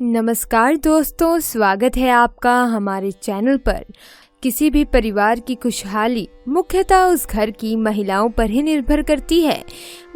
नमस्कार दोस्तों, स्वागत है आपका हमारे चैनल पर। किसी भी परिवार की खुशहाली मुख्यतः उस घर की महिलाओं पर ही निर्भर करती है।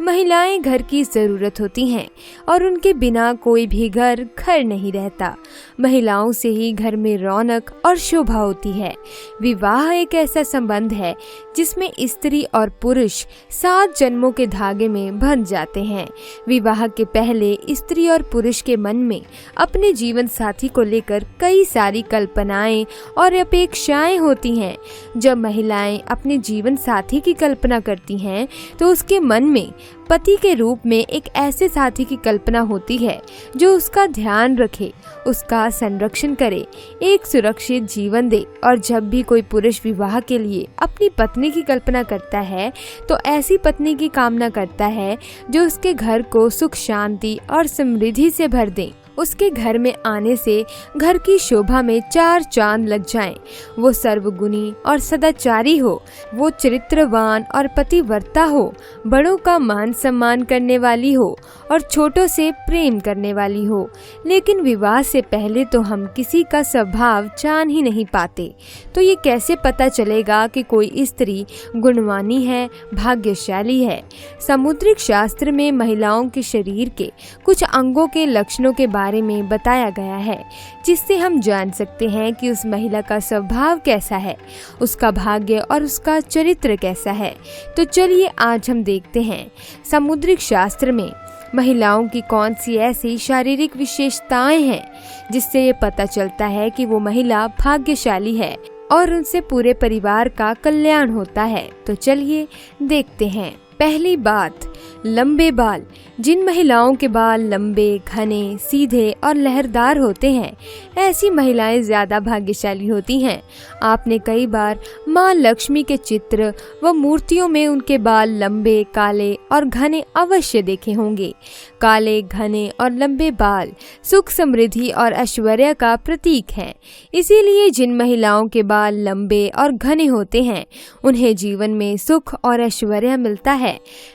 महिलाएं घर की ज़रूरत होती हैं और उनके बिना कोई भी घर घर नहीं रहता। महिलाओं से ही घर में रौनक और शोभा होती है। विवाह एक ऐसा संबंध है जिसमें स्त्री और पुरुष 7 जन्मों के धागे में बंध जाते हैं। विवाह के पहले स्त्री और पुरुष के मन में अपने जीवन साथी को लेकर कई सारी कल्पनाएं और अपेक्षाएं होती हैं। जब महिलाएं अपने जीवन साथी की कल्पना करती हैं तो उसके मन में पति के रूप में एक ऐसे साथी की कल्पना होती है जो उसका ध्यान रखे, उसका संरक्षण करे, एक सुरक्षित जीवन दे। और जब भी कोई पुरुष विवाह के लिए अपनी पत्नी की कल्पना करता है तो ऐसी पत्नी की कामना करता है जो उसके घर को सुख शांति और समृद्धि से भर दे। उसके घर में आने से घर की शोभा में 4 चांद लग जाएं। वो सर्वगुणी और सदाचारी हो, वो चरित्रवान और पतिव्रता हो, बड़ों का मान सम्मान करने वाली हो और छोटों से प्रेम करने वाली हो। लेकिन विवाह से पहले तो हम किसी का स्वभाव जान ही नहीं पाते, तो ये कैसे पता चलेगा कि कोई स्त्री गुणवानी है, भाग्यशाली है। सामुद्रिक शास्त्र में महिलाओं के शरीर के कुछ अंगों के लक्षणों के बारे में बताया गया है, जिससे हम जान सकते हैं कि उस महिला का स्वभाव कैसा है, उसका भाग्य और उसका चरित्र कैसा है। तो चलिए आज हम देखते हैं सामुद्रिक शास्त्र में महिलाओं की कौन सी ऐसी शारीरिक विशेषताएं हैं जिससे ये पता चलता है कि वो महिला भाग्यशाली है और उनसे पूरे परिवार का कल्याण होता है। तो चलिए देखते हैं। पहली बात, लंबे बाल। जिन महिलाओं के बाल लंबे, घने, सीधे और लहरदार होते हैं, ऐसी महिलाएं ज़्यादा भाग्यशाली होती हैं। आपने कई बार माँ लक्ष्मी के चित्र व मूर्तियों में उनके बाल लंबे, काले और घने अवश्य देखे होंगे। काले, घने और लंबे बाल सुख, समृद्धि और ऐश्वर्य का प्रतीक हैं। इसीलिए जिन महिलाओं के बाल लंबे और घने होते हैं, उन्हें जीवन में सुख और ऐश्वर्य मिलता है।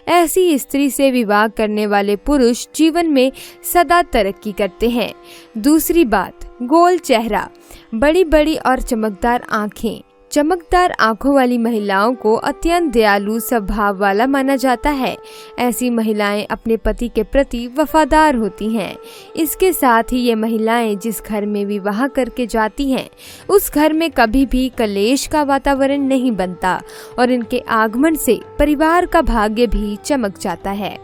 ऐसी स्त्री से विवाह करने वाले पुरुष जीवन में सदा तरक्की करते हैं। दूसरी बात, गोल चेहरा, बड़ी बड़ी और चमकदार आँखें। चमकदार आंखों वाली महिलाओं को अत्यंत दयालु स्वभाव वाला माना जाता है। ऐसी महिलाएं अपने पति के प्रति वफादार होती हैं। इसके साथ ही ये महिलाएं जिस घर में विवाह करके जाती हैं, उस घर में कभी भी कलेश का वातावरण नहीं बनता और इनके आगमन से परिवार का भाग्य भी चमक जाता है।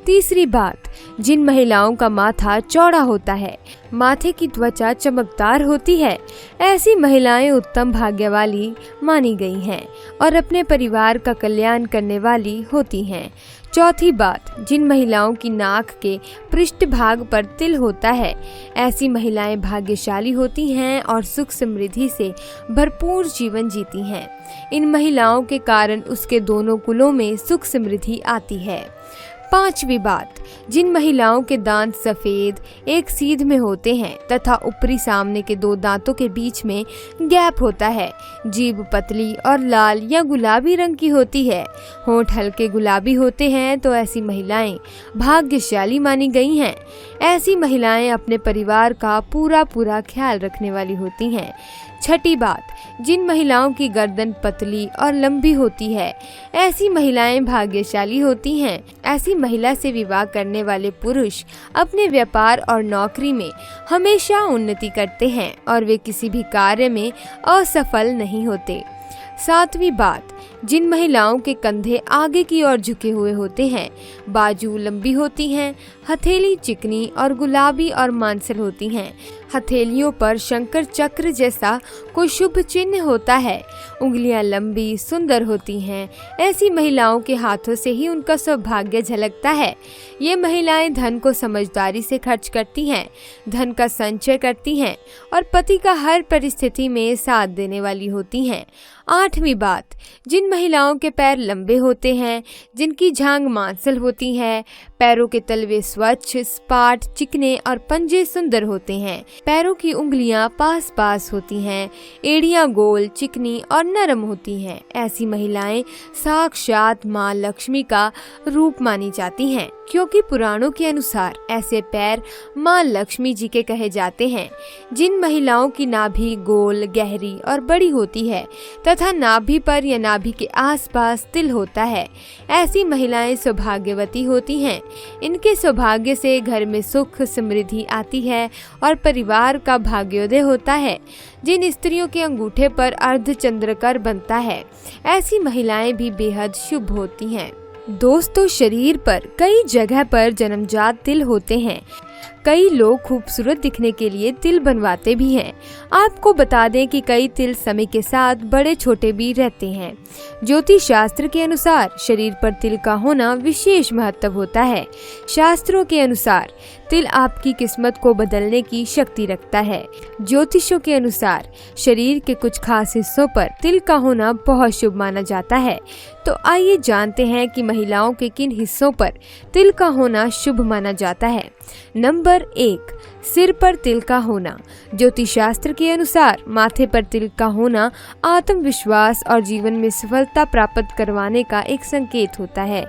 तीसरी बात, जिन महिलाओं का माथा चौड़ा होता है, माथे की त्वचा चमकदार होती है, ऐसी महिलाएं उत्तम भाग्य वाली मानी गई हैं और अपने परिवार का कल्याण करने वाली होती हैं। चौथी बात, जिन महिलाओं की नाक के पृष्ठभाग पर तिल होता है, ऐसी महिलाएं भाग्यशाली होती हैं और सुख समृद्धि से भरपूर जीवन जीती हैं। इन महिलाओं के कारण उसके दोनों कुलों में सुख समृद्धि आती है। पांचवी बात, जिन महिलाओं के दांत सफेद एक सीध में होते हैं तथा ऊपरी सामने के 2 दांतों के बीच में गैप होता है, जीभ पतली और लाल या गुलाबी रंग की होती है, होंठ हल्के गुलाबी होते हैं, तो ऐसी महिलाएं भाग्यशाली मानी गई हैं। ऐसी महिलाएं अपने परिवार का पूरा ख्याल रखने वाली होती हैं। छठी बात, जिन महिलाओं की गर्दन पतली और लंबी होती है, ऐसी महिलाएं भाग्यशाली होती हैं। ऐसी महिला से विवाह करने वाले पुरुष अपने व्यापार और नौकरी में हमेशा उन्नति करते हैं और वे किसी भी कार्य में असफल नहीं होते। सातवीं बात, जिन महिलाओं के कंधे आगे की ओर झुके हुए होते हैं, बाजू लंबी होती हैं, हथेली चिकनी और गुलाबी और मांसल होती हैं, हथेलियों पर शंकर चक्र जैसा कोई शुभ चिन्ह होता है, उंगलियां लंबी सुंदर होती हैं, ऐसी महिलाओं के हाथों से ही उनका सौभाग्य झलकता है। ये महिलाएं धन को समझदारी से खर्च करती हैं, धन का संचय करती हैं और पति का हर परिस्थिति में साथ देने वाली होती हैं। आठवीं बात, जिन महिलाओं के पैर लंबे होते हैं, जिनकी जांघ मांसल होती है, पैरों के तलवे स्वच्छ, सपाट, चिकने और पंजे सुंदर होते हैं, पैरों की उंगलियां पास पास होती हैं, एड़ियां गोल, चिकनी और नरम होती हैं, ऐसी महिलाएं साक्षात माँ लक्ष्मी का रूप मानी जाती हैं। क्योंकि पुराणों के अनुसार ऐसे पैर माँ लक्ष्मी जी के कहे जाते हैं। जिन महिलाओं की नाभि गोल, गहरी और बड़ी होती है तथा नाभि पर या नाभि के आसपास तिल होता है, ऐसी महिलाएं सौभाग्यवती होती हैं। इनके सौभाग्य से घर में सुख समृद्धि आती है और परिवार का भाग्योदय होता है। जिन स्त्रियों के अंगूठे पर अर्धचंद्रकर बनता है, ऐसी महिलाएं भी बेहद शुभ होती हैं। दोस्तों, शरीर पर कई जगह पर जन्मजात तिल होते हैं। कई लोग खूबसूरत दिखने के लिए तिल बनवाते भी हैं। आपको बता दें कि कई तिल समय के साथ बड़े छोटे भी रहते हैं। ज्योतिष शास्त्र के अनुसार शरीर पर तिल का होना विशेष महत्व होता है। शास्त्रों के अनुसार तिल आपकी किस्मत को बदलने की शक्ति रखता है। ज्योतिषों के अनुसार शरीर के कुछ खास हिस्सों पर तिल का होना बहुत शुभ माना जाता है। तो आइए जानते हैं कि महिलाओं के किन हिस्सों पर तिल का होना शुभ माना जाता है। नंबर 1, सिर पर तिल का होना। ज्योतिष शास्त्र के अनुसार माथे पर तिल का होना आत्मविश्वास और जीवन में सफलता प्राप्त करवाने का एक संकेत होता है।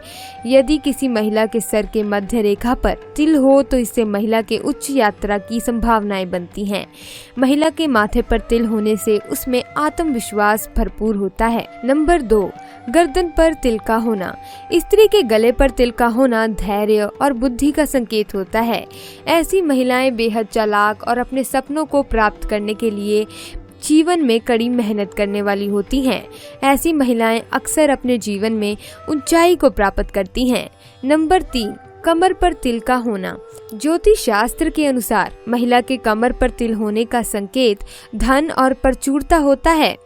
यदि किसी महिला के सर के मध्य रेखा पर तिल हो तो इससे महिला के उच्च यात्रा की संभावनाएं बनती हैं। महिला के माथे पर तिल होने से उसमें आत्मविश्वास भरपूर होता है। नंबर 2, गर्दन पर तिल का होना। स्त्री के गले पर तिल का होना धैर्य और बुद्धि का संकेत होता है। ऐसी महिलाएं बेहद चालाक और अपने सपनों को प्राप्त करने के लिए जीवन में कड़ी मेहनत करने वाली होती हैं। ऐसी महिलाएं अक्सर अपने जीवन में ऊंचाई को प्राप्त करती हैं। नंबर 3, कमर पर तिल का होना। ज्योतिष शास्त्र के अनुसार महिला के कमर पर तिल होने का संकेत धन और प्रचुरता होता है।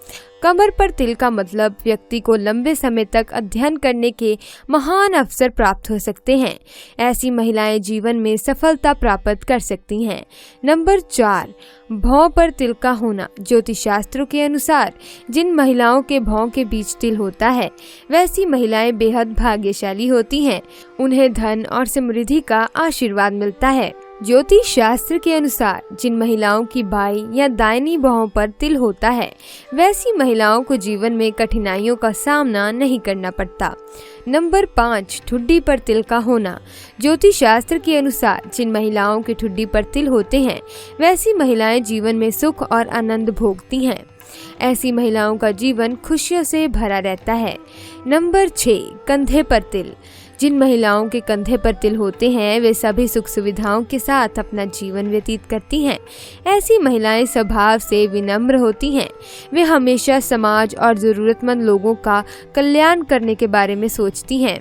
कमर पर तिल का मतलब व्यक्ति को लंबे समय तक अध्ययन करने के महान अवसर प्राप्त हो सकते हैं। ऐसी महिलाएं जीवन में सफलता प्राप्त कर सकती हैं। नंबर 4, भौं पर तिल का होना। ज्योतिष शास्त्रों के अनुसार जिन महिलाओं के भौं के बीच तिल होता है, वैसी महिलाएं बेहद भाग्यशाली होती हैं। उन्हें धन और समृद्धि का आशीर्वाद मिलता है। ज्योतिष शास्त्र के अनुसार जिन महिलाओं की बाईं या दाहिनी भौं पर तिल होता है, वैसी महिलाओं को जीवन में कठिनाइयों का सामना नहीं करना पड़ता। नंबर 5, ठुड्डी पर तिल का होना। ज्योतिष शास्त्र के अनुसार जिन महिलाओं के ठुड्डी पर तिल होते हैं, वैसी महिलाएं जीवन में सुख और आनंद भोगती हैं। ऐसी महिलाओं का जीवन खुशियों से भरा रहता है। नंबर 6, कंधे पर तिल। जिन महिलाओं के कंधे पर तिल होते हैं, वे सभी सुख सुविधाओं के साथ अपना जीवन व्यतीत करती हैं। ऐसी महिलाएं स्वभाव से विनम्र होती हैं। वे हमेशा समाज और ज़रूरतमंद लोगों का कल्याण करने के बारे में सोचती हैं।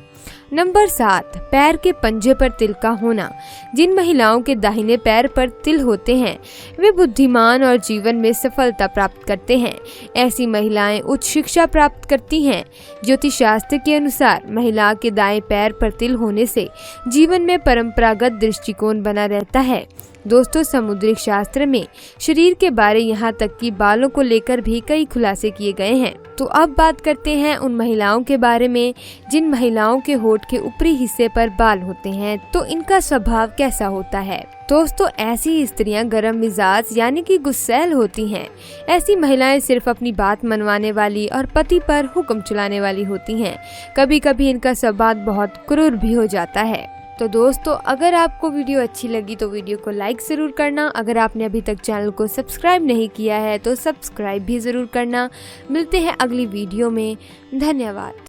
नंबर 7, पैर के पंजे पर तिल का होना। जिन महिलाओं के दाहिने पैर पर तिल होते हैं, वे बुद्धिमान और जीवन में सफलता प्राप्त करते हैं। ऐसी महिलाएं उच्च शिक्षा प्राप्त करती हैं। ज्योतिष शास्त्र के अनुसार महिला के दाएं पैर पर तिल होने से जीवन में परंपरागत दृष्टिकोण बना रहता है। दोस्तों, समुद्रिक शास्त्र में शरीर के बारे यहाँ तक कि बालों को लेकर भी कई खुलासे किए गए हैं। तो अब बात करते हैं उन महिलाओं के बारे में जिन महिलाओं के होठ के ऊपरी हिस्से पर बाल होते हैं। तो इनका स्वभाव कैसा होता है? दोस्तों, ऐसी स्त्रियां गर्म मिजाज यानी कि गुस्सैल होती हैं। ऐसी महिलाएं सिर्फ अपनी बात मनवाने वाली और पति पर हुक्म चलाने वाली होती हैं। कभी कभी इनका स्वभाव बहुत क्रूर भी हो जाता है। तो दोस्तों, अगर आपको वीडियो अच्छी लगी तो वीडियो को लाइक ज़रूर करना। अगर आपने अभी तक चैनल को सब्सक्राइब नहीं किया है तो सब्सक्राइब भी ज़रूर करना। मिलते हैं अगली वीडियो में। धन्यवाद।